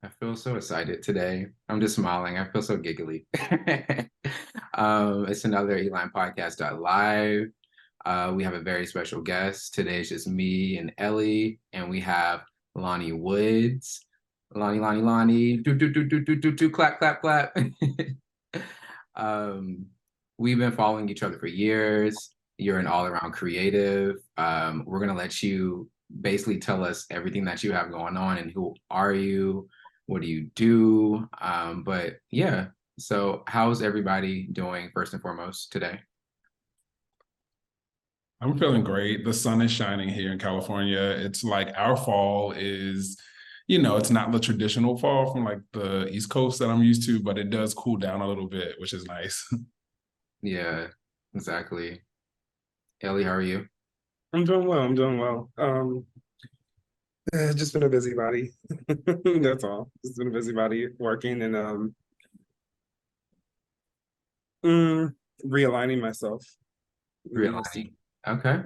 I feel so excited today. I'm just smiling. I feel so giggly. It's another Eline Podcast Live. We have a very special guest. Today it's just me and Ellie, and we have Lonnie Woods. Lonnie. Do, clap, clap, clap. um, we've been following each other for years. You're an all-around creative. We're gonna let you basically tell us everything that you have going on and who are you, what do you do? But yeah, so how's everybody doing first and foremost today? I'm feeling great. The sun is shining here in California. It's like our fall is, it's not the traditional fall from like the East Coast that I'm used to, but it does cool down a little bit, which is nice. Yeah, exactly. Ellie, how are you? I'm doing well. I'm doing well. Just been a busybody. That's all. Just been a busybody working and mm, realigning myself. Realigning. Okay.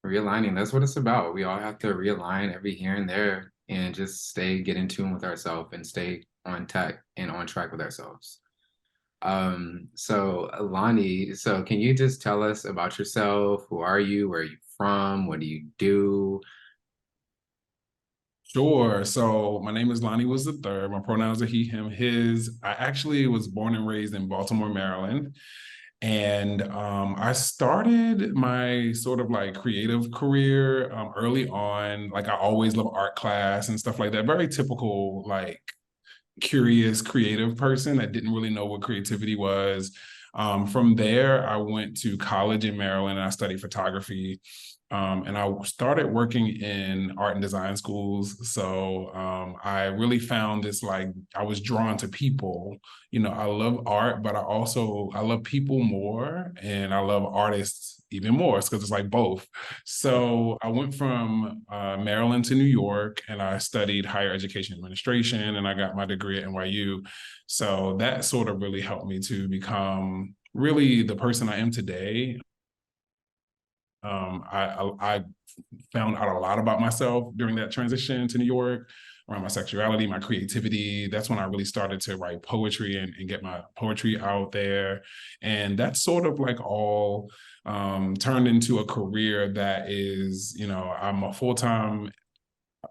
Realigning. That's what it's about. We all have to realign every here and there and just get in tune with ourselves and stay on tech and on track with ourselves. So Lonnie, so can you just tell us about yourself? Who are you? Where are you from? What do you do? Sure. So my name is Lonnie Woods the third. My pronouns are he, him, his. I actually was born and raised in Baltimore, Maryland. And I started my sort of like creative career early on. Like I always loved art class and stuff like that. Very typical, like curious, creative person that didn't really know what creativity was. From there, I went to college in Maryland and I studied photography. And I started working in art and design schools. So I really found this like I was drawn to people. I love art, but I love people more, and I love artists even more because it's like both. So I went from Maryland to New York, and I studied higher education administration, and I got my degree at NYU. So that sort of really helped me to become really the person I am today. I found out a lot about myself during that transition to New York around my sexuality, my creativity. That's when I really started to write poetry and get my poetry out there. And that's sort of like all turned into a career that is, I'm a full-time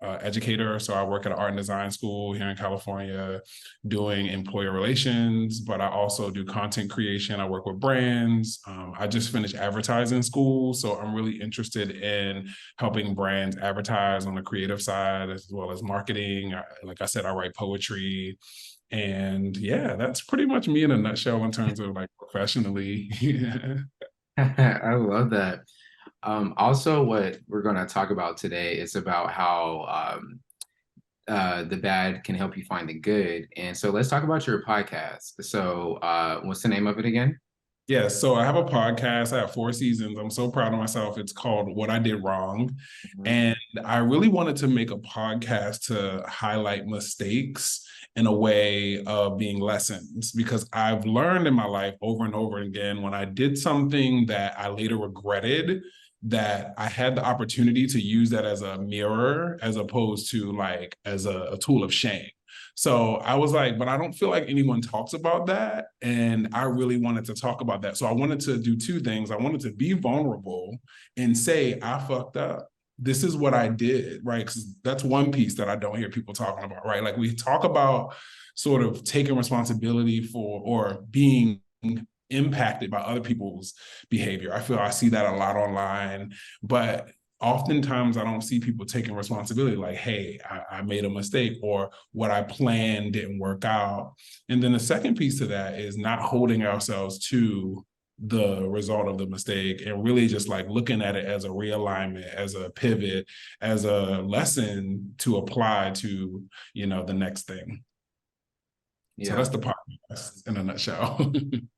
educator. So I work at an art and design school here in California doing employer relations, but I also do content creation. I work with brands. I just finished advertising school. So I'm really interested in helping brands advertise on the creative side as well as marketing. Like I said, I write poetry. And yeah, that's pretty much me in a nutshell in terms of like professionally. I love that. Also, what we're going to talk about today is about how the bad can help you find the good. And so let's talk about your podcast. So, what's the name of it again? Yeah, so I have a podcast. I have 4 seasons. I'm so proud of myself. It's called What I Did Wrong. Mhm. And I really wanted to make a podcast to highlight mistakes in a way of being lessons because I've learned in my life over and over again when I did something that I later regretted, that I had the opportunity to use that as a mirror as opposed to like as a tool of shame. So I was like, but I don't feel like anyone talks about that. And I really wanted to talk about that. So I wanted to do two things. I wanted to be vulnerable and say, I fucked up. This is what I did, right? Because that's one piece that I don't hear people talking about, right? Like we talk about sort of taking responsibility for or being impacted by other people's behavior. I feel I see that a lot online, but oftentimes I don't see people taking responsibility like, hey, I made a mistake or what I planned didn't work out. And then the second piece to that is not holding ourselves to the result of the mistake and really just like looking at it as a realignment, as a pivot, as a lesson to apply to, the next thing. So Yeah. that's the podcast in a nutshell.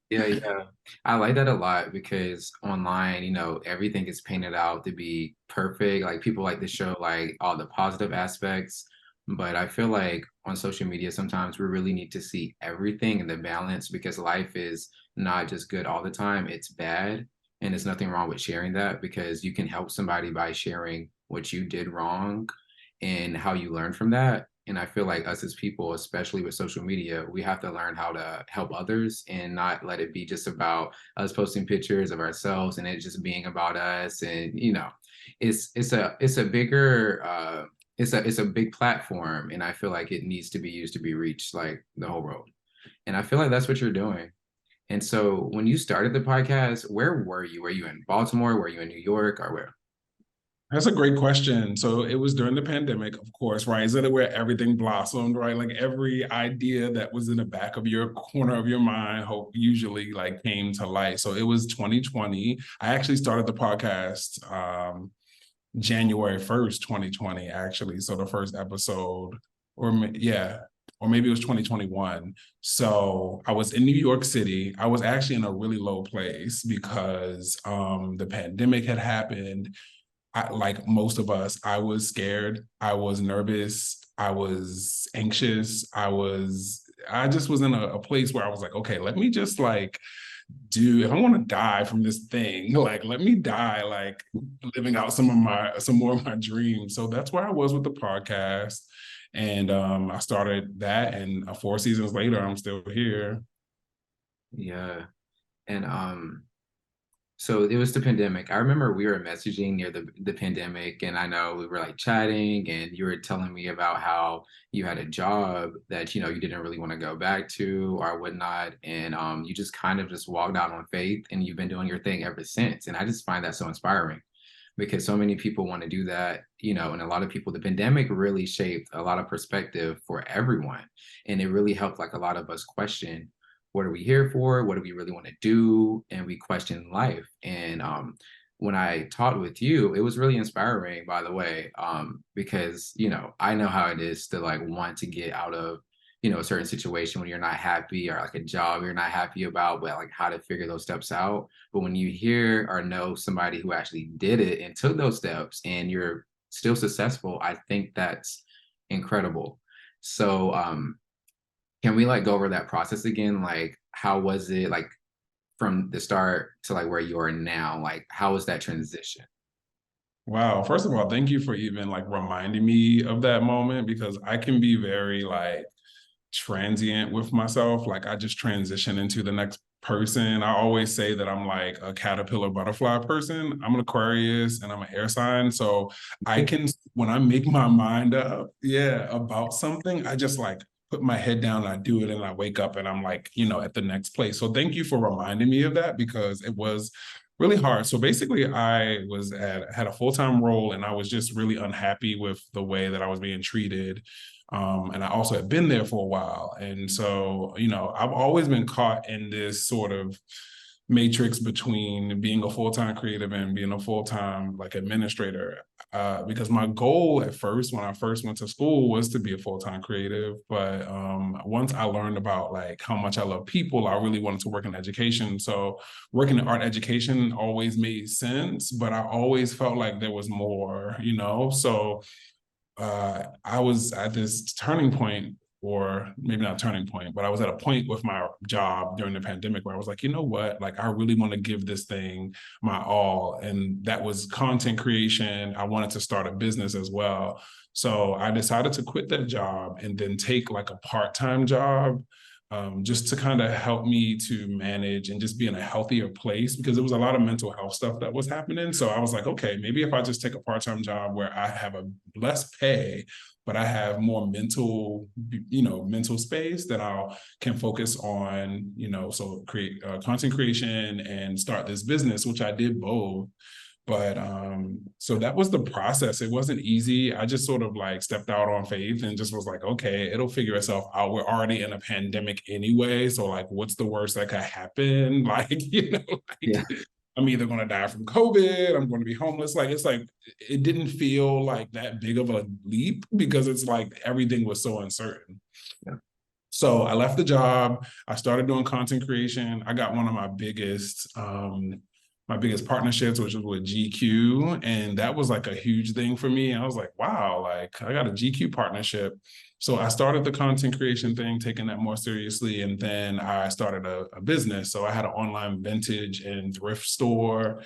Yeah. I like that a lot because online, everything is painted out to be perfect. Like people like to show like all the positive aspects, but I feel like on social media sometimes we really need to see everything in the balance because life is not just good all the time, it's bad. And there's nothing wrong with sharing that because you can help somebody by sharing what you did wrong and how you learned from that. And I feel like us as people, especially with social media, we have to learn how to help others and not let it be just about us posting pictures of ourselves and it just being about us. And it's a bigger it's a big platform, and I feel like it needs to be used to be reached like the whole world. And I feel like that's what you're doing. And so when you started the podcast, where were you? Were you in Baltimore? Were you in New York, or where? That's a great question. So it was during the pandemic, of course, right? Is that where everything blossomed, right? Like every idea that was in the back of your corner of your mind, hope usually like came to light. So it was 2020. I actually started the podcast January 1st, 2020, actually. So the first episode, yeah, or maybe it was 2021. So I was in New York City. I was actually in a really low place because the pandemic had happened. Like most of us, I was scared. I was nervous. I was anxious. I just was in a place where I was like, okay, let me just like if I want to die from this thing, like let me die, like living out some more of my dreams. So that's where I was with the podcast. And I started that, and 4 seasons later, I'm still here. Yeah. And so it was the pandemic. I remember we were messaging near the pandemic, and I know we were like chatting, and you were telling me about how you had a job that you didn't really want to go back to or whatnot, and you just kind of just walked out on faith, and you've been doing your thing ever since. And I just find that so inspiring because so many people want to do that, and a lot of people, the pandemic really shaped a lot of perspective for everyone, and it really helped like a lot of us question what are we here for? What do we really want to do? And we question life. And when I talked with you, it was really inspiring, by the way, because I know how it is to like want to get out of a certain situation when you're not happy, or like a job you're not happy about, but like how to figure those steps out. But when you hear or know somebody who actually did it and took those steps and you're still successful, I think that's incredible. So can we like go over that process again? Like, how was it like from the start to like where you are now? Like, how was that transition? Wow. First of all, thank you for even like reminding me of that moment, because I can be very like transient with myself. Like I just transition into the next person. I always say that I'm like a caterpillar butterfly person. I'm an Aquarius and I'm an air sign. So I can, when I make my mind up, yeah, about something, I just like put my head down and I do it, and I wake up and I'm like, at the next place. So thank you for reminding me of that, because it was really hard. So basically had a full-time role, and I was just really unhappy with the way that I was being treated. And I also had been there for a while. And so, I've always been caught in this sort of matrix between being a full-time creative and being a full-time like administrator. Because my goal at first, when I first went to school, was to be a full-time creative. But once I learned about like how much I love people, I really wanted to work in education. So working in art education always made sense, but I always felt like there was more, So I was at this turning point, or maybe not turning point, but I was at a point with my job during the pandemic where I was like, you know what, like I really want to give this thing my all. And that was content creation. I wanted to start a business as well. So I decided to quit that job and then take like a part-time job, just to kind of help me to manage and just be in a healthier place, because there was a lot of mental health stuff that was happening. So I was like, okay, maybe if I just take a part-time job where I have a less pay, but I have more mental space, that I can focus on, so create content creation and start this business, which I did both. But so that was the process. It wasn't easy. I just sort of like stepped out on faith and just was like, okay, it'll figure itself out. We're already in a pandemic anyway. So like, what's the worst that could happen? Like, Yeah. I'm either going to die from COVID, I'm going to be homeless. Like, it's like, it didn't feel like that big of a leap, because it's like everything was so uncertain. Yeah. So I left the job. I started doing content creation. I got one of my biggest partnerships, which was with GQ. And that was like a huge thing for me. I was like, wow, like I got a GQ partnership. So I started the content creation thing, taking that more seriously. And then I started a business. So I had an online vintage and thrift store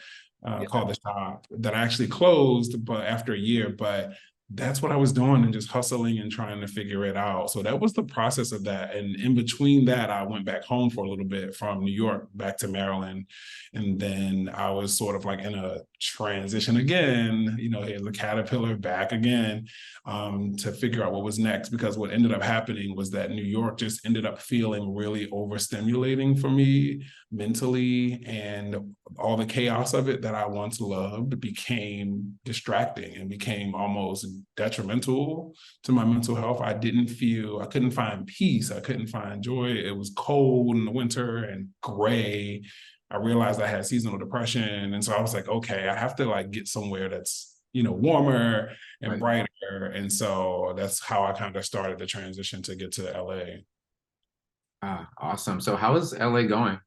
Yeah. called The Shop that I actually closed, but after a year. But that's what I was doing and just hustling and trying to figure it out. So that was the process of that. And in between that, I went back home for a little bit from New York back to Maryland. And then I was sort of like in a transition again, here's the caterpillar back again, to figure out what was next. Because what ended up happening was that New York just ended up feeling really overstimulating for me mentally, and all the chaos of it that I once loved became distracting and became almost detrimental to my mental health. I couldn't find peace. I couldn't find joy. It was cold in the winter and gray. I realized I had seasonal depression. And so I was like, okay, I have to like get somewhere that's, warmer and Right. brighter. And so that's how I kind of started the transition to get to LA. Ah, awesome. So how is LA going?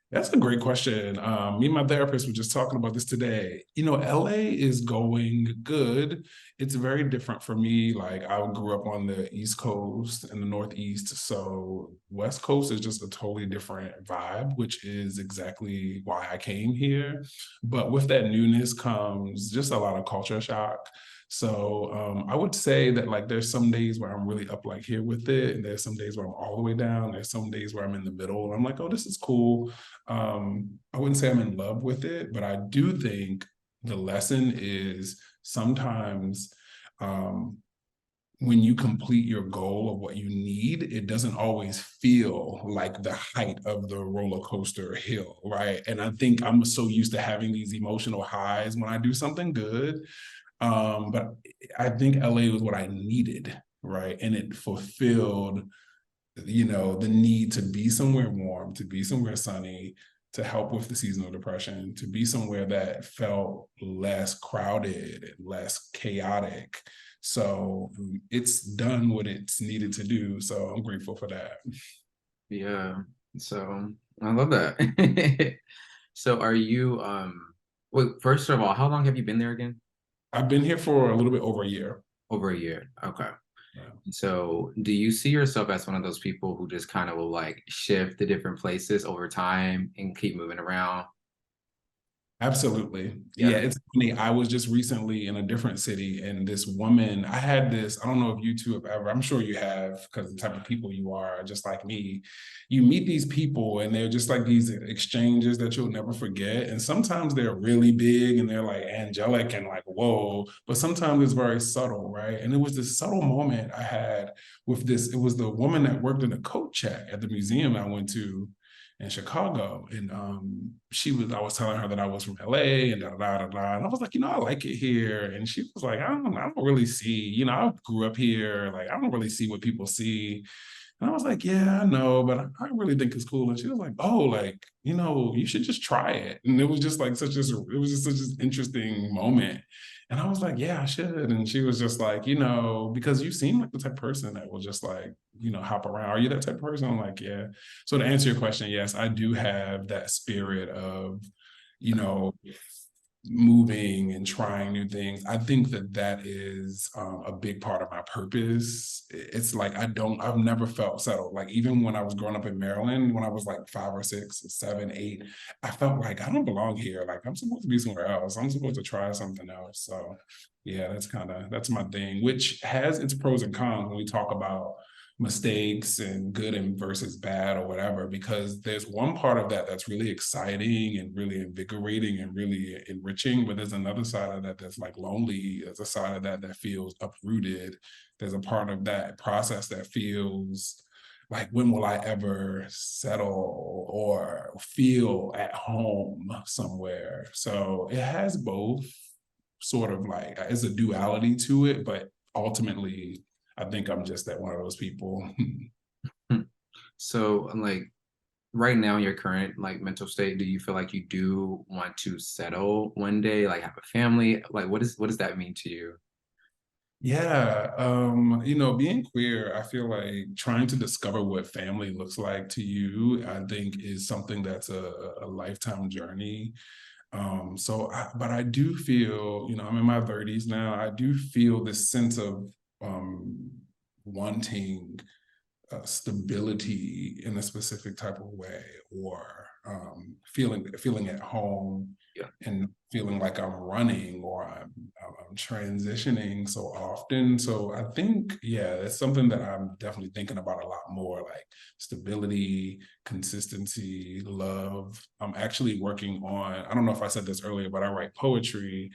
That's a great question. Me and my therapist were just talking about this today. LA is going good. It's very different for me. Like, I grew up on the East Coast and the Northeast. So West Coast is just a totally different vibe, which is exactly why I came here. But with that newness comes just a lot of culture shock. So I would say that like there's some days where I'm really up like here with it, and there's some days where I'm all the way down. There's some days where I'm in the middle, and I'm like, oh, this is cool. I wouldn't say I'm in love with it, but I do think the lesson is sometimes when you complete your goal of what you need, it doesn't always feel like the height of the roller coaster hill, right? And I think I'm so used to having these emotional highs when I do something good. But I think LA was what I needed, right? And it fulfilled the need to be somewhere warm, to be somewhere sunny, to help with the seasonal depression, to be somewhere that felt less crowded and less chaotic. So it's done what it's needed to do. So I'm grateful for that. Yeah. So I love that. So are you wait, first of all, how long have you been there again? I've been here for a little bit over a year. Over a year. Okay. Yeah. So do you see yourself as one of those people who just kind of will like shift to different places over time and keep moving around? Absolutely. Yeah, Yeah. it's funny. I was just recently in a different city, and this woman, I don't know if you two have ever, I'm sure you have, because the type of people you are, just like me, you meet these people and they're just like these exchanges that you'll never forget. And sometimes they're really big and they're like angelic and like, whoa, but sometimes it's very subtle, right? And it was this subtle moment I had with this, it was the woman that worked in a coat check at the museum I went to in Chicago. And I was telling her that I was from LA and da da da da. And I was like, I like it here. And she was like, I don't really see, I grew up here. Like, I don't really see what people see. And I was like, yeah, I know, but I really think it's cool. And she was like, oh, like, you should just try it. And it was just like it was just such an interesting moment. And I was like, yeah, I should. And she was just like, because you seem like the type of person that will just like, hop around. Are you that type of person? I'm like, yeah. So to answer your question, yes, I do have that spirit of, you know, moving and trying new things. I think that is a big part of my purpose. It's like I've never felt settled. Like even when I was growing up in Maryland, when I was like 5 or 6 or 7, 8, I felt like I don't belong here. Like I'm supposed to be somewhere else. I'm supposed to try something else. So yeah, that's my thing, which has its pros and cons when we talk about mistakes and good and versus bad or whatever, because there's one part of that that's really exciting and really invigorating and really enriching, but there's another side of that that's like lonely. There's a side of that that feels uprooted. There's a part of that process that feels like, when will I ever settle or feel at home somewhere? So it has both, sort of like, it's a duality to it, but ultimately I think I'm just that one of those people. Hmm. So like right now in your current like mental state, do you feel like you do want to settle one day, like have a family? Like what does that mean to you? Yeah, being queer, I feel like trying to discover what family looks like to you, I think is something that's a lifetime journey. But I do feel, I'm in my 30s now. I do feel this sense of um, wanting stability in a specific type of way, or feeling at home Yeah. and feeling like I'm running or I'm transitioning so often. So I think, yeah, it's something that I'm definitely thinking about a lot more, like stability, consistency, love. I'm actually working on, I don't know if I said this earlier, but I write poetry.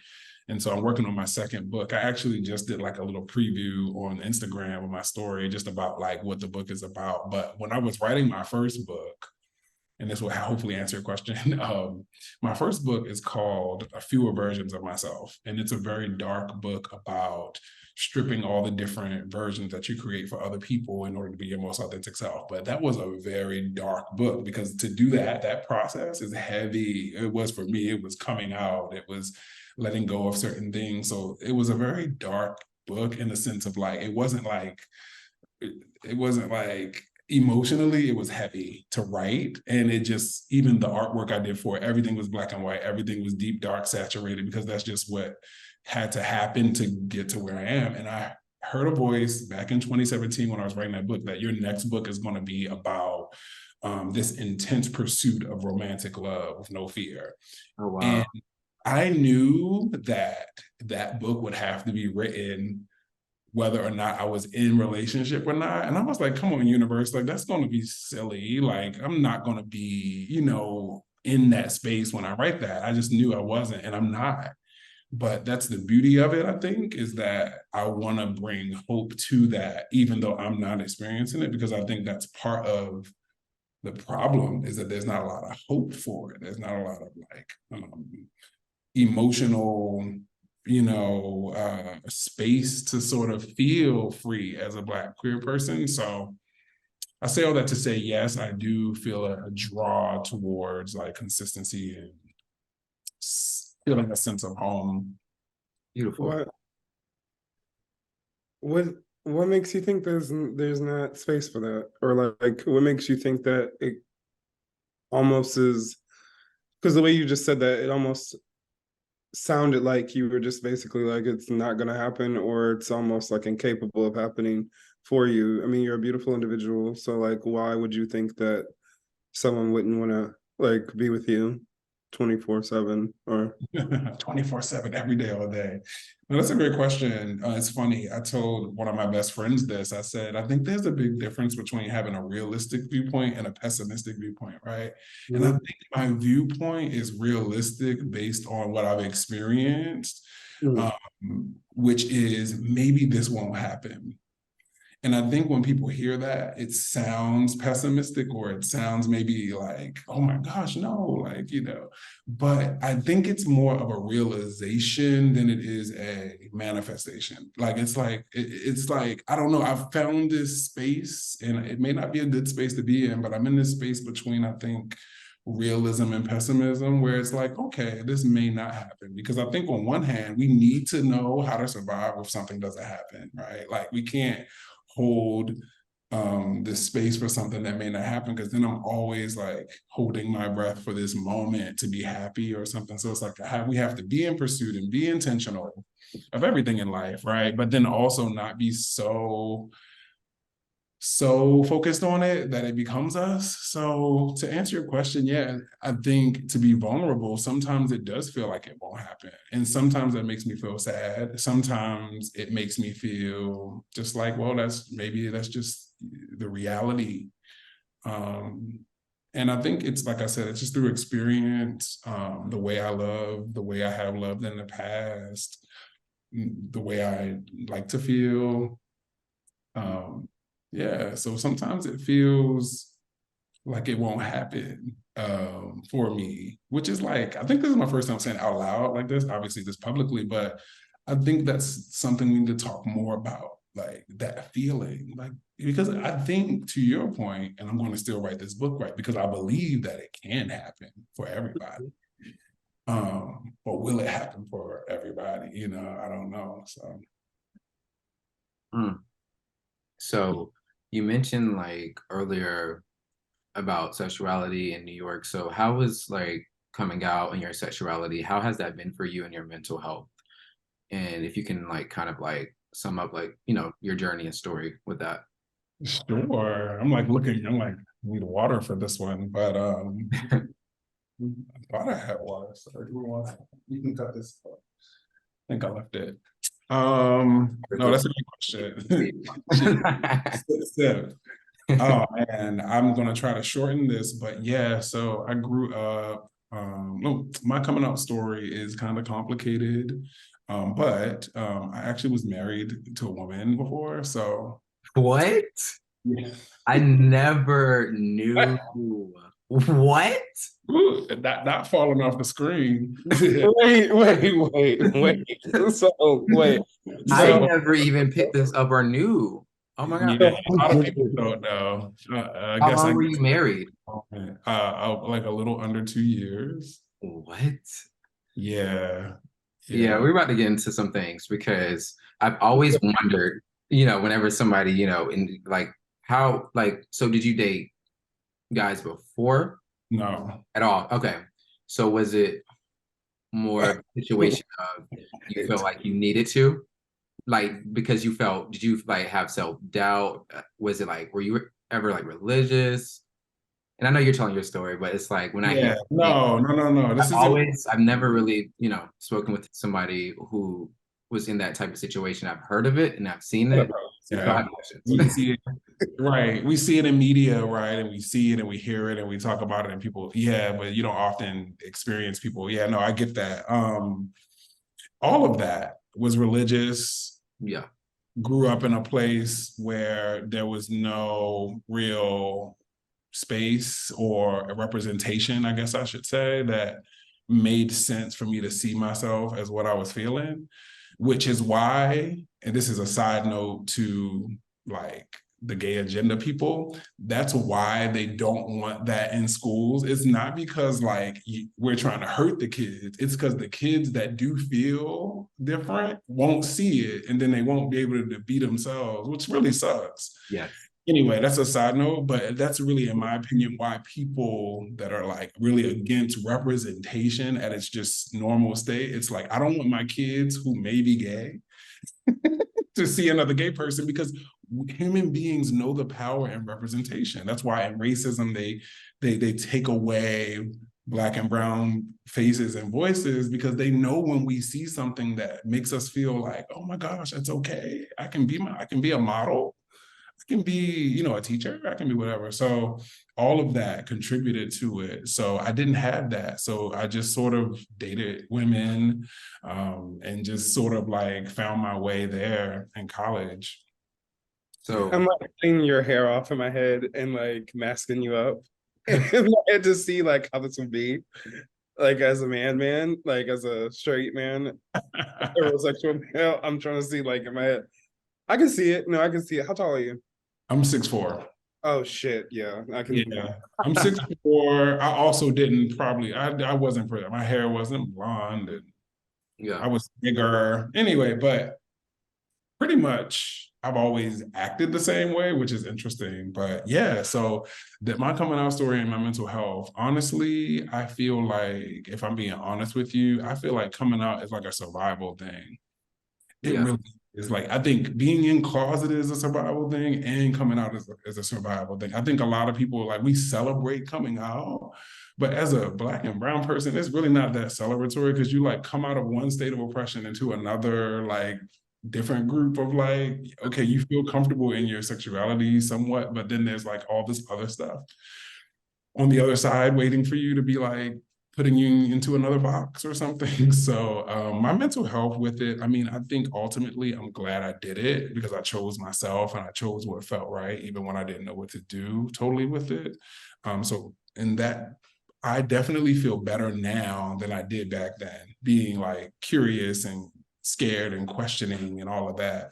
And so I'm working on my second book. I actually just did like a little preview on Instagram of my story, just about like what the book is about. But when I was writing my first book, and this will hopefully answer your question. My first book is called A Fewer Versions of Myself. And it's a very dark book about stripping all the different versions that you create for other people in order to be your most authentic self. But that was a very dark book because to do that process is heavy. It was for me, it was coming out, it was letting go of certain things. So it was a very dark book in the sense of like, it wasn't like emotionally it was heavy to write, and it just, even the artwork I did for it, everything was black and white, everything was deep dark saturated, because that's just what had to happen to get to where I am. And I heard a voice back in 2017 when I was writing that book that your next book is going to be about this intense pursuit of romantic love with no fear. Oh, wow. And I knew that that book would have to be written whether or not I was in relationship or not. And I was like, come on, universe, like that's going to be silly. Like I'm not going to be, in that space when I write that. I just knew I wasn't, and I'm not. But that's the beauty of it, I think, is that I want to bring hope to that, even though I'm not experiencing it, because I think that's part of the problem, is that there's not a lot of hope for it. There's not a lot of like emotional space to sort of feel free as a Black queer person. So I say all that to say, yes, I do feel a draw towards like consistency and feeling a sense of home. Beautiful. What makes you think there's not space for that? Or like what makes you think that it almost is, because the way you just said that, it almost sounded like you were just basically like it's not going to happen, or it's almost like incapable of happening for you. I mean, you're a beautiful individual, so like why would you think that someone wouldn't want to like be with you 24/7 or 24/7 every day, all day? Well, that's a great question. It's funny. I told one of my best friends this. I said, I think there's a big difference between having a realistic viewpoint and a pessimistic viewpoint, right? And I think my viewpoint is realistic based on what I've experienced, which is maybe this won't happen. And I think when people hear that, it sounds pessimistic, or it sounds maybe like, oh my gosh, no, like, but I think it's more of a realization than it is a manifestation. Like, it's like, I don't know, I've found this space, and it may not be a good space to be in, but I'm in this space between, I think, realism and pessimism, where it's like, okay, this may not happen. Because I think on one hand, we need to know how to survive if something doesn't happen, right? Like we can't hold this space for something that may not happen, because then I'm always like holding my breath for this moment to be happy or something. So it's like we have to be in pursuit and be intentional of everything in life, right? But then also not be so focused on it that it becomes us. So to answer your question, yeah, I think to be vulnerable, sometimes it does feel like it won't happen. And sometimes that makes me feel sad. Sometimes it makes me feel just like, well, that's just the reality. And I think it's, like I said, it's just through experience, the way I love, the way I have loved in the past, the way I like to feel. Yeah, so sometimes it feels like it won't happen for me, which is like, I think this is my first time saying it out loud like this, obviously this publicly, but I think that's something we need to talk more about, like that feeling, like, because I think, to your point, and I'm going to still write this book, right, because I believe that it can happen for everybody. But will it happen for everybody? I don't know. So. So you mentioned like earlier about sexuality in New York. So how was like coming out and your sexuality? How has that been for you and your mental health? And if you can like kind of like sum up like, your journey and story with that. Sure. I'm like, I need water for this one, but I thought I had water. Sorry, you can cut this off. I think I left it. No, that's a good question. Sip. Oh man, I'm gonna try to shorten this, but yeah, so I grew up. No, my coming out story is kind of complicated, but I actually was married to a woman before, so What? yeah. I never knew. What? Ooh, not falling off the screen. Wait. So wait. I So never even picked this up or knew. Oh my God. Yeah, a lot of people don't know. I How guess long were you married? like a little under 2 years. What? Yeah, Yeah, yeah. we're about to get into some things because I've always wondered, whenever somebody, in like how, like, so did you date guys before No. at all? Okay. So was it more of a situation of you felt like you needed to? Like, because did you like have self-doubt? Was it like, were you ever like religious? And I know you're telling your story, but it's like when I hear Yeah, no. I've never really, spoken with somebody who was in that type of situation. I've heard of it and I've seen it. So I Yeah. have questions. We see it, right. We see it in media, right? And we see it and we hear it and we talk about it and people, yeah, but you don't often experience people. Yeah, no, I get that. All of that was religious. Yeah. Grew up in a place where there was no real space or a representation, I guess I should say, that made sense for me to see myself as what I was feeling, which is why, and this is a side note to like the gay agenda people, that's why they don't want that in schools. It's not because like we're trying to hurt the kids. It's because the kids that do feel different won't see it and then they won't be able to be themselves, which really sucks. Yes. Anyway, that's a side note, but that's really, in my opinion, why people that are like really against representation at its just normal state, it's like, I don't want my kids who may be gay to see another gay person because human beings know the power and representation. That's why in racism, they take away Black and brown faces and voices because they know when we see something that makes us feel like, oh my gosh, that's okay. I can be a model. I can be, a teacher, I can be whatever. So all of that contributed to it. So I didn't have that. So I just sort of dated women and just sort of like found my way there in college. So I'm like cleaning your hair off in my head and like masking you up in my head to see like how this would be. Like as a man, like as a straight man, heterosexual male. I'm trying to see like in my head. I can see it. No, I can see it. How tall are you? I'm 6'4". Oh shit, yeah. I can Yeah, I'm 6'4". I also didn't probably, I wasn't, my hair wasn't blonde and yeah. I was bigger. Anyway, but pretty much I've always acted the same way, which is interesting. But yeah, so that my coming out story and my mental health, honestly, I feel like, if I'm being honest with you, I feel like coming out is like a survival thing. It Yeah. really is. Like, I think being in closet is a survival thing and coming out is a survival thing. I think a lot of people, like, we celebrate coming out, but as a Black and brown person, it's really not that celebratory because you like come out of one state of oppression into another, like, different group of like, okay, you feel comfortable in your sexuality somewhat, but then there's like all this other stuff on the other side waiting for you to be like putting you into another box or something. So my mental health with it, I mean, I think ultimately I'm glad I did it because I chose myself and I chose what felt right, even when I didn't know what to do totally with it. So in that, I definitely feel better now than I did back then, being like curious and scared and questioning and all of that.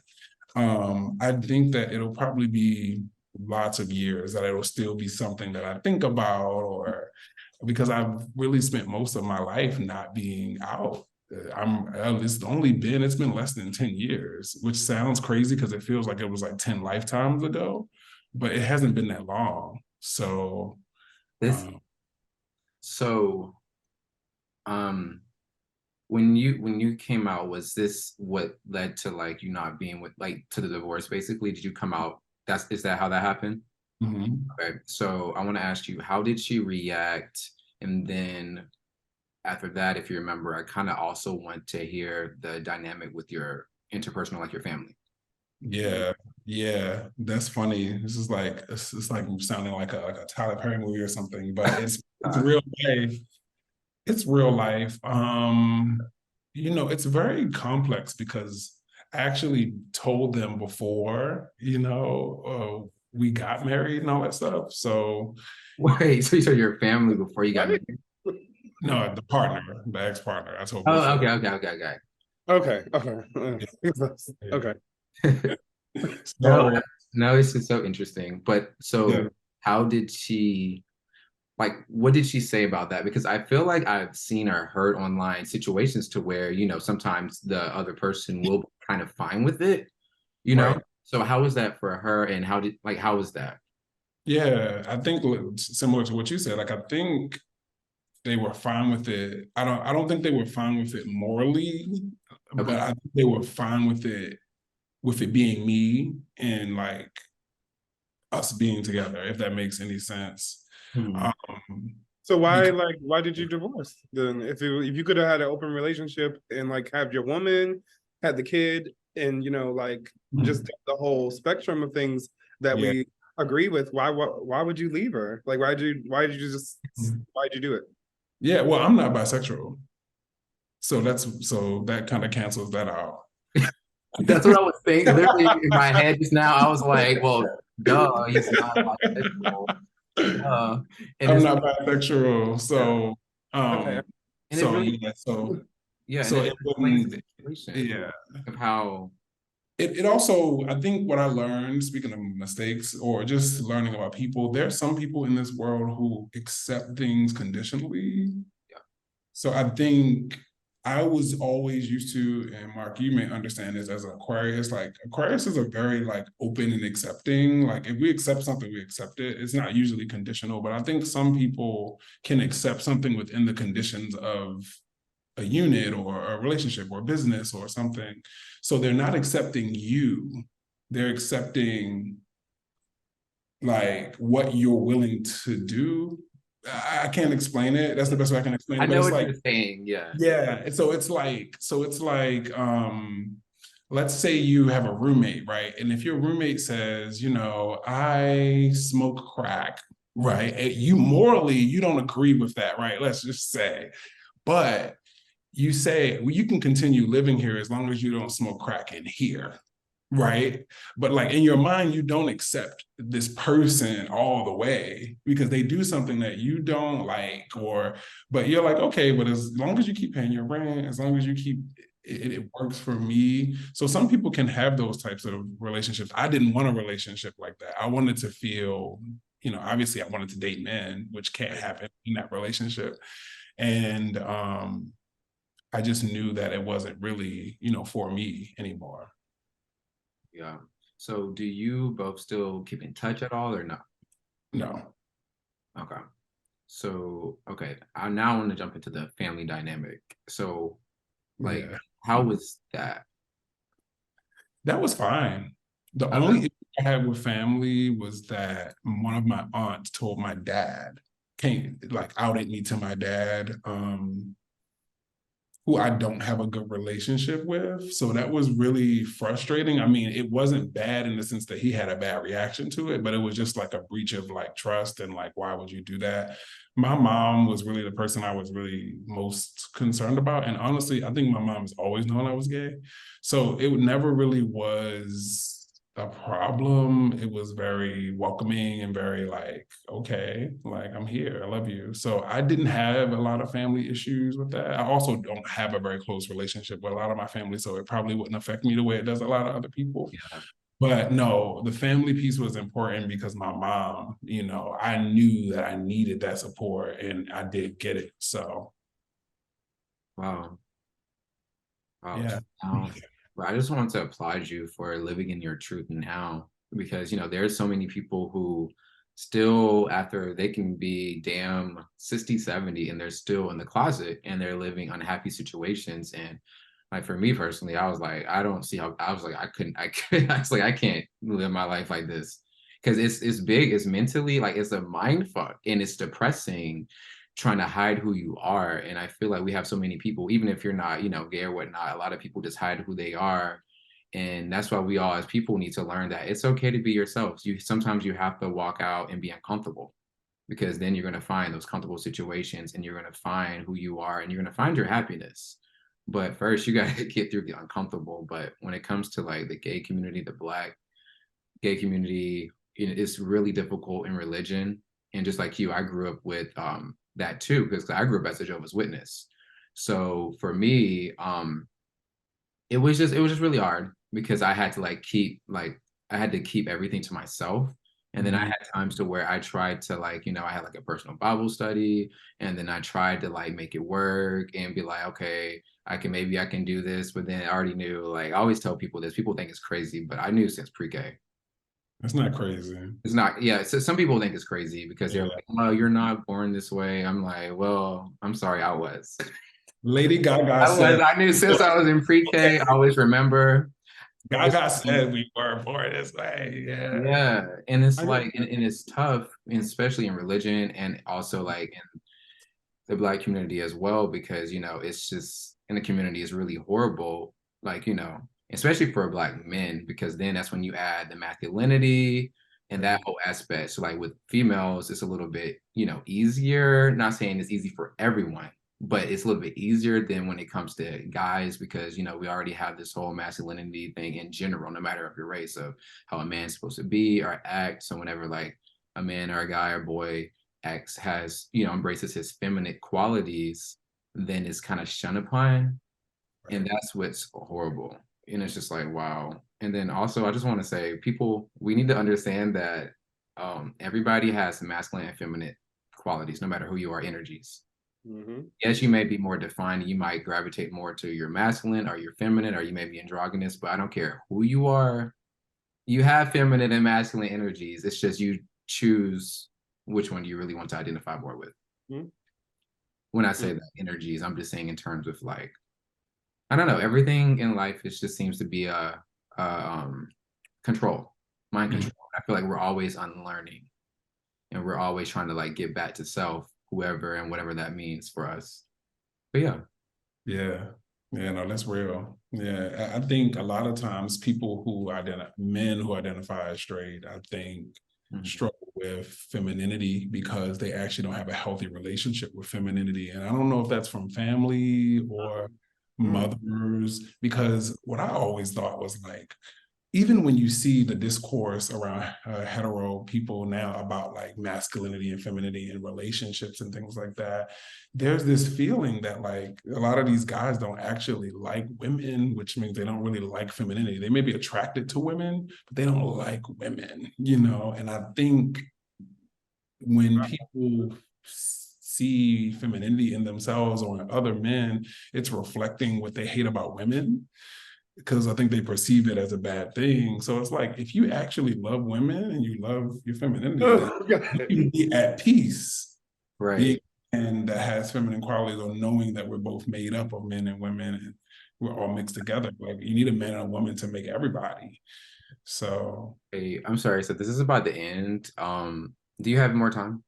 I think that it'll probably be lots of years that it'll still be something that I think about, or because I've really spent most of my life not being out. It's been less than 10 years, which sounds crazy because it feels like it was like 10 lifetimes ago, but it hasn't been that long. So, This um, so when you came out, was this what led to like you not being with like to the divorce basically? Did you come out? Is that how that happened? mhm. Okay. So I want to ask you, how did she react And then after that, if you remember, I kind of also want to hear the dynamic with your interpersonal, like your family. Yeah, yeah, that's funny. This is like it's like sounding like a Tyler Perry movie or something, but it's Uh, real life. It's real life. It's very complex because I actually told them before, we got married and all that stuff. So Wait, so you said your family before you got What? married? no, the partner, the ex-partner, I told Oh, before. okay. Okay, okay, Yeah. okay. No, So no, it's just so interesting. But yeah. so how did she, like, what did she say about that? Because I feel like I've seen or heard online situations to where, sometimes the other person will be kind of fine with it, you know? Right. So how was that for her and how was that? Yeah, I think similar to what you said, like I think they were fine with it. I don't think they were fine with it morally, but Okay. I think they were fine with it being me and like us being together, if that makes any sense. Mhm. Um, So because why did you divorce then? If you could have had an open relationship and like have your woman, had the kid, and like just the whole spectrum of things that yeah. we agree with, why would you leave her? Like why'd you do it? Yeah, well, I'm not bisexual. So that kind of cancels that out. That's what I was thinking. Literally in my head just now, I was like, well, duh, he's not bisexual. Duh. And I'm it's not bisexual. yeah. Okay. Um And it so really yeah, so yeah, and so it it explains wouldn't the situation yeah. of how It also, I think what I learned, speaking of mistakes or just learning about people, there are some people in this world who accept things conditionally. yeah. So I think I was always used to, and Mark, you may understand this as an Aquarius, like Aquarius is a very like open and accepting. Like if we accept something, we accept it. It's not usually conditional, but I think some people can accept something within the conditions of a unit or a relationship or a business or something. So they're not accepting you. They're accepting like what you're willing to do. I can't explain it. That's the best way I can explain I it. But know it's what like, you're saying. Yeah. yeah. So it's like, let's say you have a roommate, right? And if your roommate says, I smoke crack, right? You morally, you don't agree with that, right? Let's just say. But you say, well, you can continue living here as long as you don't smoke crack in here, right? But like in your mind, you don't accept this person all the way because they do something that you don't like, but you're like, okay, but as long as you keep paying your rent, as long as you keep it works for me. So some people can have those types of relationships. I didn't want a relationship like that. I wanted to feel, obviously I wanted to date men, which can't happen in that relationship. And I just knew that it wasn't really, for me anymore. Yeah. So do you both still keep in touch at all or not? No. Okay. So, okay. I now want to jump into the family dynamic. So, like, Yeah. how was that? That was fine. The Okay. only issue I had with family was that one of my aunts told my dad, came like outed me to my dad. Who I don't have a good relationship with. So that was really frustrating. I mean, it wasn't bad in the sense that he had a bad reaction to it, but it was just like a breach of like trust and like, why would you do that? My mom was really the person I was really most concerned about. And honestly, I think my mom has always known I was gay. So it never really was a problem. It was very welcoming and very like, okay, like I'm here, I love you. So I didn't have a lot of family issues with that. I also don't have a very close relationship with a lot of my family, so it probably wouldn't affect me the way it does a lot of other people. Yeah. But no, the family piece was important because my mom, I knew that I needed that support and I did get it. So Wow. Wow. yeah. Now, but I just wanted to applaud you for living in your truth now because, there's so many people who still, after they can be damn 60, 70, and they're still in the closet and they're living unhappy situations. And like for me personally, I was like, I don't see how I was like, I was like, I can't live my life like this. Because it's big, it's mentally like it's a mind fuck and it's depressing trying to hide who you are. And I feel like we have so many people, even if you're not, gay or whatnot, a lot of people just hide who they are. And that's why we all as people need to learn that it's okay to be yourselves. Sometimes you have to walk out and be uncomfortable, because then you're going to find those comfortable situations and you're going to find who you are and you're going to find your happiness. But first you got to get through the uncomfortable. But when it comes to like the gay community, the Black gay community, it's really difficult in religion. And just like you, I grew up with that too, because I grew up as a Jehovah's Witness. So for me, it was just really hard, because I had to I had to keep everything to myself. And then I had times to where I tried to I had like a personal Bible study, and then I tried to like make it work and be like, okay, maybe I can do this. But then I already knew, like I always tell people this, people think it's crazy, but I knew since pre-K. That's not crazy. It's not, yeah. So some people think it's crazy because they're Yeah. like, well, you're not born this way. I'm like, well, I'm sorry, I was. Lady Gaga said, I knew since I was in pre-K, I always remember. Gaga said we were born this way. Yeah. Yeah. And it's I know. like, and it's tough, and especially in religion, and also like in the Black community as well, because, it's just in the community is really horrible. Like, especially for Black men, because then that's when you add the masculinity and that whole aspect. So like with females, it's a little bit, easier. Not saying it's easy for everyone, but it's a little bit easier than when it comes to guys, because we already have this whole masculinity thing in general, no matter of your race, of how a man's supposed to be or act. So whenever like a man or a guy or boy X has, embraces his feminine qualities, then it's kind of shunned upon. And that's what's horrible. And it's just like, wow. And then also, I just want to say, people, we need to understand that everybody has masculine and feminine qualities, no matter who you are, energies. Mm-hmm. Yes, you may be more defined. You might gravitate more to your masculine or your feminine, or you may be androgynous, but I don't care who you are. You have feminine and masculine energies. It's just you choose which one you really want to identify more with. Mm-hmm. When I say that energies, I'm just saying in terms of like, I don't know, everything in life is just seems to be control, mind control. I feel like we're always unlearning, and we're always trying to like get back to self, whoever and whatever that means for us. But yeah. Yeah. Yeah, no, that's real. Yeah. I think a lot of times men who identify as straight, I think struggle with femininity because they actually don't have a healthy relationship with femininity. And I don't know if that's from family or mothers, because what I always thought was like, even when you see the discourse around hetero people now about like masculinity and femininity and relationships and things like that, there's this feeling that like a lot of these guys don't actually like women, which means they don't really like femininity. They may be attracted to women, but they don't like women, And I think when people see femininity in themselves or in other men, it's reflecting what they hate about women, because I think they perceive it as a bad thing. So it's like, if you actually love women and you love your femininity, then you can be at peace. Right. And that has feminine qualities, or knowing that we're both made up of men and women and we're all mixed together. Like you need a man and a woman to make everybody. So Hey, I'm sorry. So this is about the end. Do you have more time?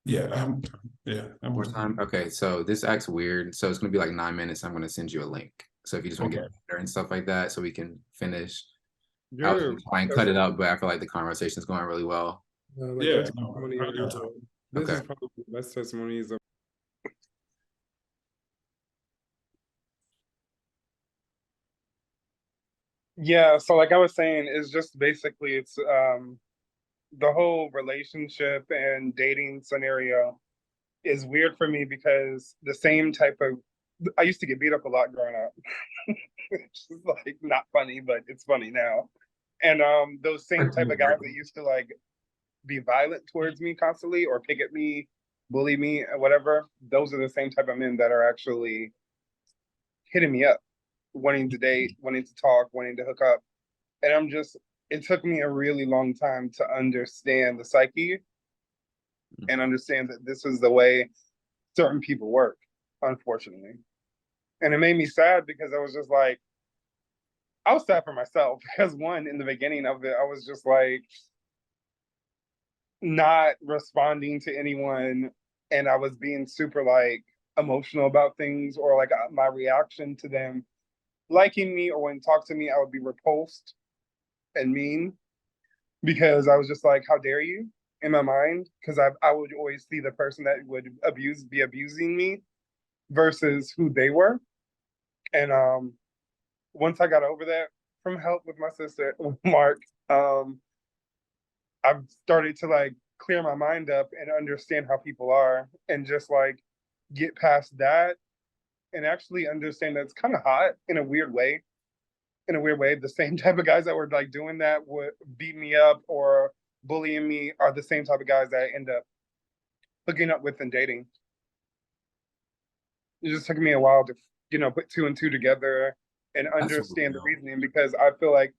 yeah, More time? Okay, so this act's weird. So it's gonna be like 9 minutes. I'm gonna send you a link. So if you just want to get better and stuff like that, so we can finish. I was gonna try and cut it up, but I feel like the conversation is going really well. This Okay. is probably the best testimonies of. Yeah, so like I was saying, it's just basically it's the whole relationship and dating scenario is weird for me, because the same type of I used to get beat up a lot growing up. It's just like not funny, but it's funny now. And those same type of guys that used to like be violent towards me constantly or pick at me, bully me, whatever, those are the same type of men that are actually hitting me up, wanting to date, wanting to talk, wanting to hook up. And it took me a really long time to understand the psyche and understand that this is the way certain people work, unfortunately. And it made me sad, because I was just like, I was sad for myself, because one, in the beginning of it, I was just like not responding to anyone and I was being super like emotional about things, or like my reaction to them liking me or when talk to me, I would be repulsed and mean because I was just like, how dare you, in my mind, because I would always see the person that would be abusing me versus who they were. And once I got over that from help with my sister, Mark, um, I've started to like clear my mind up and understand how people are and just like get past that and actually understand that it's kind of hot in a weird way. In a weird way, the same type of guys that were like doing that would beat me up or bullying me are the same type of guys that I end up hooking up with and dating. It just took me a while to, put two and two together and That's understand the real. reasoning because I feel like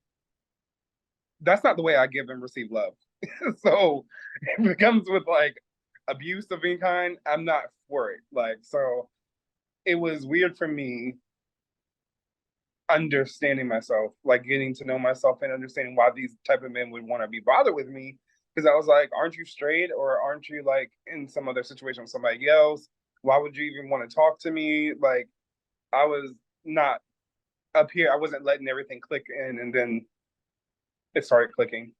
that's not the way I give and receive love. So if it comes with like abuse of any kind, I'm not for it. Like, so it was weird for me understanding myself, like getting to know myself and understanding why these type of men would want to be bothered with me. Because I was like, aren't you straight or aren't you like in some other situation with somebody else? Why would you even want to talk to me? Like, I was not up here. I wasn't letting everything click in, and then it started clicking.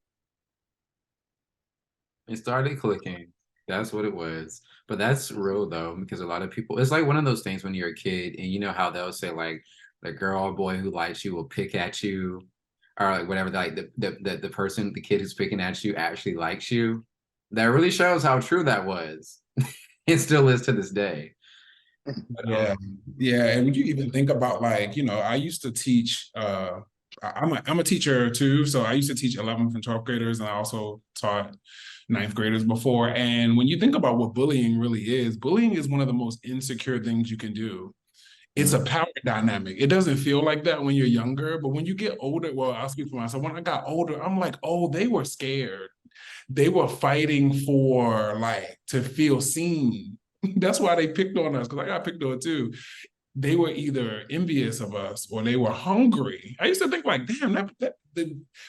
It started clicking. That's what it was. But that's real though, because a lot of people, it's like one of those things when you're a kid and you know how they'll say like the girl or boy who likes you will pick at you or like whatever, like the person, the kid who's picking at you actually likes you. That really shows how true that was. It still is to this day. But Yeah, yeah. And when you even think about like, I used to teach I'm a teacher too. So I used to teach 11th and 12th graders, and I also taught ninth graders before. And when you think about what bullying is one of the most insecure things you can do. It's a power dynamic. It doesn't feel like that when you're younger, but when you get older, well, I'll speak for myself. When I got older, I'm like, oh, they were scared. They were fighting for like to feel seen. That's why they picked on us, because I got picked on too. They were either envious of us or they were hungry. I used to think like, damn,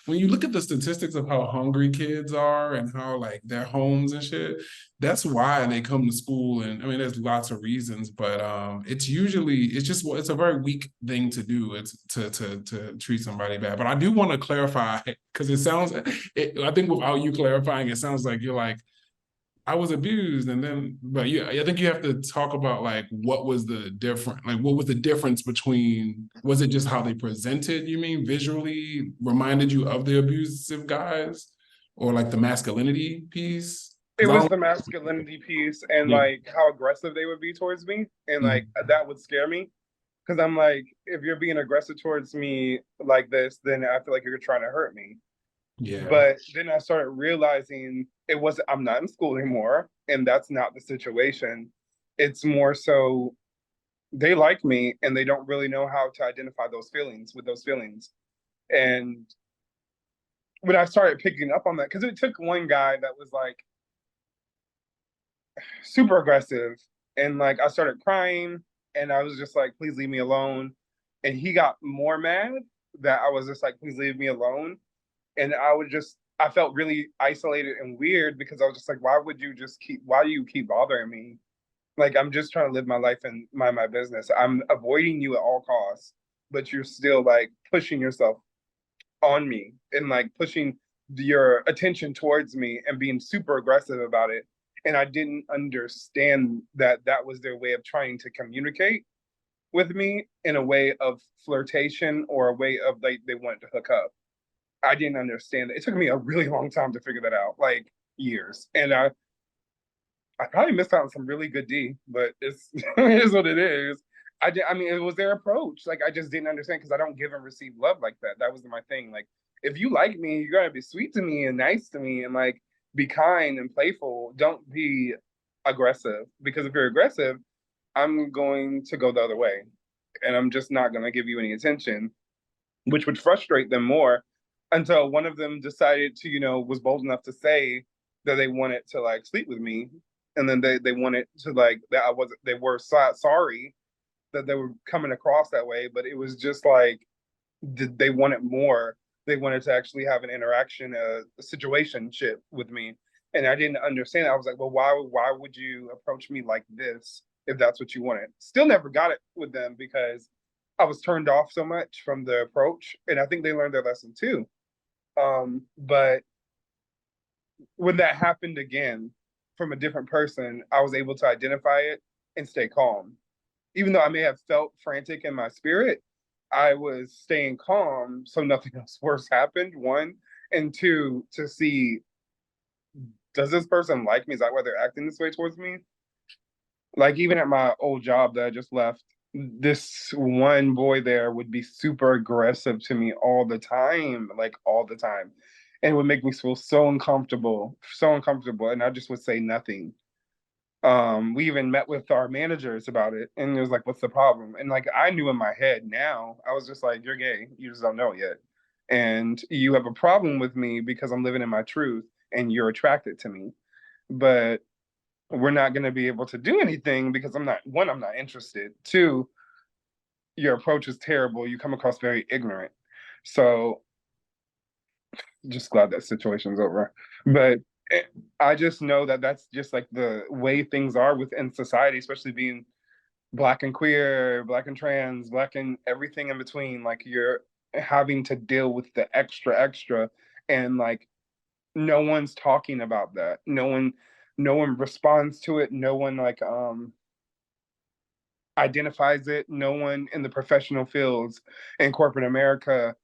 when you look at the statistics of how hungry kids are and how like their homes and shit, that's why they come to school. And I mean, there's lots of reasons, but it's a very weak thing to do. It's to treat somebody bad. But I do want to clarify because I think without you clarifying, it sounds like you're like, I was abused, and then, but yeah, I think you have to talk about like what was the difference between, was it just how they presented, you mean visually reminded you of the abusive guys, or like the masculinity piece? It Because I was don't. the masculinity piece and Yeah, like how aggressive they would be towards me, and like that would scare me because I'm like, if you're being aggressive towards me like this, then I feel like you're trying to hurt me. yeah, But then I started realizing I'm not in school anymore, and that's not the situation. It's more so they like me and they don't really know how to identify those feelings with those feelings. And when I started picking up on that, because it took one guy that was like super aggressive, and like I started crying, and I was just like, please leave me alone. And he got more mad that I was just like, please leave me alone. And I felt really isolated and weird because I was just like, why do you keep bothering me? Like, I'm just trying to live my life and mind my business. I'm avoiding you at all costs, but you're still like pushing yourself on me and like pushing your attention towards me and being super aggressive about it. And I didn't understand that that was their way of trying to communicate with me in a way of flirtation or a way of like they wanted to hook up. I didn't understand it. It took me a really long time to figure that out, like years. And I probably missed out on some really good D, but it's it is what it is. I mean, it was their approach. Like I just didn't understand because I don't give and receive love like that. That was my thing. Like if you like me, you gotta be sweet to me and nice to me and like be kind and playful. Don't be aggressive because if you're aggressive, I'm going to go the other way, and I'm just not gonna give you any attention, which would frustrate them more until one of them decided to, was bold enough to say that they wanted to like sleep with me. And then they wanted to like that I wasn't they were sorry that they were coming across that way, but it was just like they wanted more. They wanted to actually have an interaction, a situationship with me. And I didn't understand. I was like, well, why would you approach me like this if that's what you wanted? Still never got it with them because I was turned off so much from the approach. And I think they learned their lesson too. But when that happened again from a different person, I was able to identify it and stay calm. Even though I may have felt frantic in my spirit, I was staying calm so nothing else worse happened, one. And two, to see, does this person like me? Is that why they're acting this way towards me? Like, even at my old job that I just left, this one boy there would be super aggressive to me all the time, like all the time. And it would make me feel so uncomfortable, so uncomfortable. And I just would say nothing. We even met with our managers about it, and it was like, what's the problem? And like, I knew in my head now, I was just like, you're gay, you just don't know it yet. And you have a problem with me because I'm living in my truth and you're attracted to me. But we're not going to be able to do anything because I'm not interested. Two, your approach is terrible. You come across very ignorant. So just glad that situation's over. But I just know that that's just like the way things are within society, especially being black and queer, black and trans, black and everything in between. Like, you're having to deal with the extra, and like, no one's talking about that. No one responds to it. No one like identifies it. No one in the professional fields in corporate America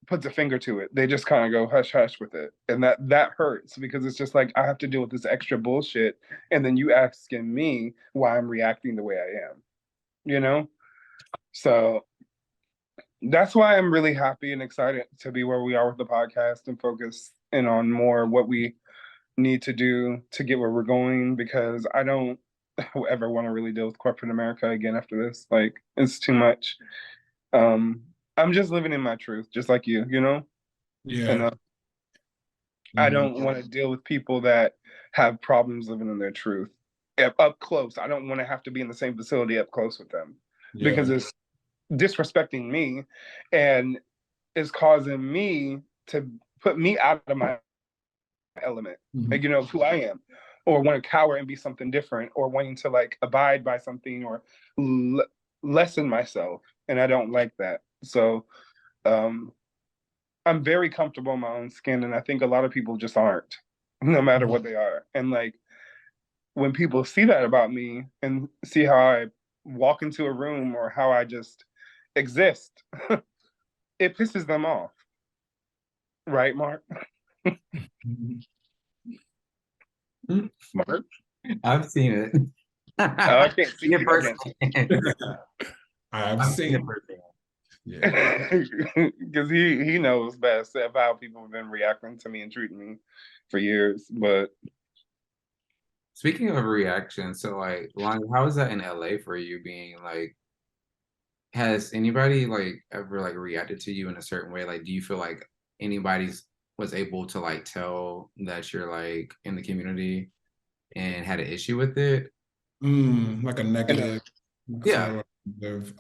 puts a finger to it. They just kind of go hush hush with it. And that hurts because it's just like, I have to deal with this extra bullshit, and then you asking me why I'm reacting the way I am, you know? So that's why I'm really happy and excited to be where we are with the podcast and focus in on more what we need to do to get where we're going, because I don't ever want to really deal with corporate America again after this. Like, it's too much. Um, I'm just living in my truth, just like you know? And Yeah. I Mhm. don't want to deal with people that have problems living in their truth up close. I don't want to have to be in the same facility up close with them Yeah. because it's disrespecting me and is causing me to put me out of my element, like, Mhm. you know, who I am, or want to cower and be something different, or wanting to like abide by something or lessen myself. And I don't like that. So um, I'm very comfortable in my own skin. And I think a lot of people just aren't, no matter what they are. And like, when people see that about me and see how I walk into a room or how I just exist, it pisses them off. Right, Mark? Mark? I've seen it. I I've can't see seen it you. I can't see personally. I've I've seen it seen, personally. yeah. because he knows best of how people have been reacting to me and treating me for years. But Speaking of reaction, so like, Lonnie, how is that in LA for you being like, has anybody like ever like reacted to you in a certain way? Like, do you feel like anybody's was able to like tell that you're like in the community and had an issue with it? Like a and negative Yeah. sort of,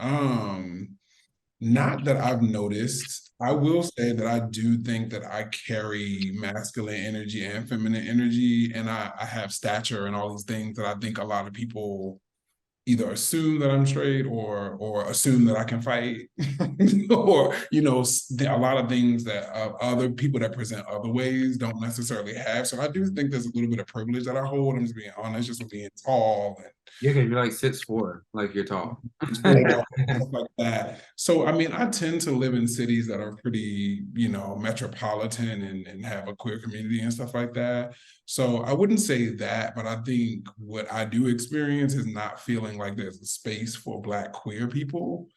not that I've noticed. I will say that I do think that I carry masculine energy and feminine energy, and I have stature and all these things that I think a lot of people either assume that I'm straight or assume that I can fight, or a lot of things that other people that present other ways don't necessarily have. So I do think there's a little bit of privilege that I hold. I'm just being honest, just with being tall and Yeah, because you're like 6'4", like you're tall. for stuff like that. So I mean, I tend to live in cities that are pretty, metropolitan and have a queer community and stuff like that. So I wouldn't say that, but I think what I do experience is not feeling like there's a space for Black queer people.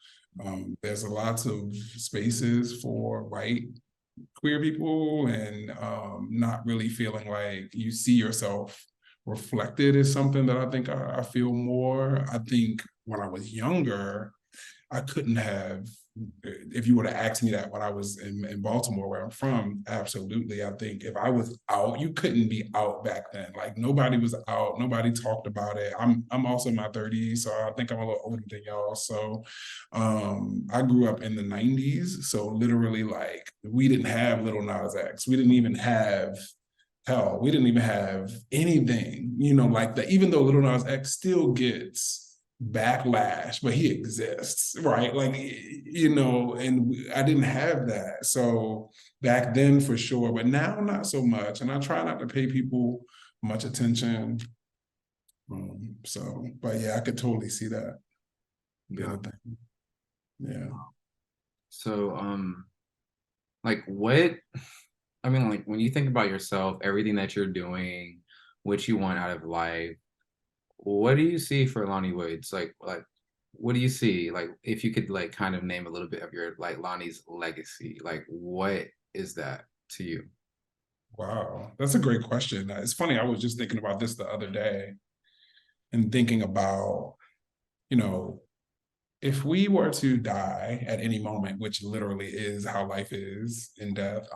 There's a lots of spaces for white queer people, and not really feeling like you see yourself reflected is something that I think I feel more. I think when I was younger, I couldn't have, if you would have asked me that when I was in Baltimore, where I'm from, absolutely. I think if I was out, you couldn't be out back then. Like, nobody was out, nobody talked about it. I'm also in my 30s, so I think I'm a little older than y'all. So I grew up in the 90s. So literally, like, we didn't have Little Nas X. We didn't even have hell, we didn't even have anything, you know, like that. Even though Lil Nas X still gets backlash, but he exists, right? Like, you know, and I didn't have that. So back then for sure, but now not so much. And I try not to pay people much attention. So, but yeah, I could totally see that being Yeah. a thing. Yeah. So, like what, I mean, like when you think about yourself, everything that you're doing, what you want out of life, what do you see for Lonnie Woods? Like, what do you see? Like, if you could like kind of name a little bit of your like Lonnie's legacy, like what is that to you? Wow, that's a great question. It's funny, I was just thinking about this the other day and thinking about, you know, if we were to die at any moment, which literally is how life is in death,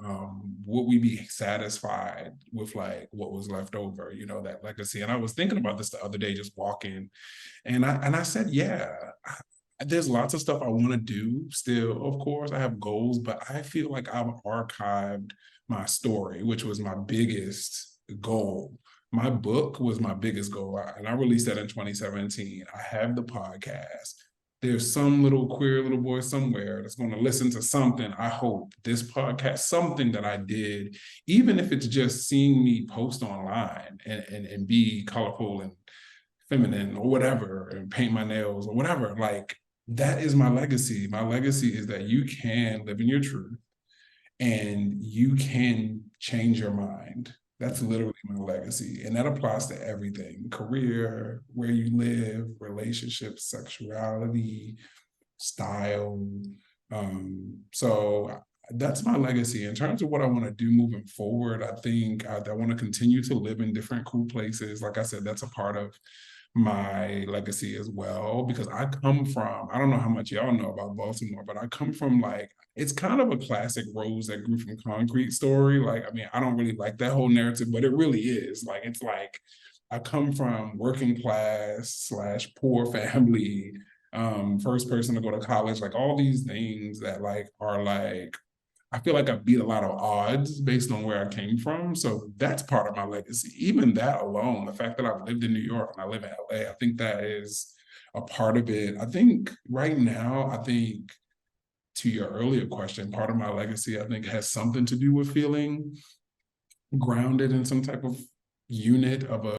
would we be satisfied with like what was left over, you know, that legacy? And I was thinking about this the other day, just walking, and I said, yeah, there's lots of stuff I want to do still, of course. I have goals, but I feel like I've archived my story, which was my biggest goal. My book was my biggest goal, and I released that in 2017. I have the podcast. There's some little queer little boy somewhere that's going to listen to something. I hope this podcast, something that I did, even if it's just seeing me post online and be colorful and feminine or whatever, and paint my nails or whatever, like that is my legacy. My legacy is that you can live in your truth and you can change your mind. That's literally my legacy. And that applies to everything: career, where you live, relationships, sexuality, style. So that's my legacy. In terms of what I want to do moving forward, I think I want to continue to live in different cool places. Like I said, that's a part of my legacy as well, because I come from, I don't know how much y'all know about Baltimore, but I come from like, it's kind of a classic rose that grew from concrete story. Like, I mean, I don't really like that whole narrative, but it really is. Like, it's like, I come from working class slash poor family, first person to go to college, like all these things that like are like, I feel like I beat a lot of odds based on where I came from. So that's part of my legacy. Even that alone, the fact that I've lived in New York and I live in LA, I think that is a part of it. I think right now, I think to your earlier question, part of my legacy, I think has something to do with feeling grounded in some type of unit of a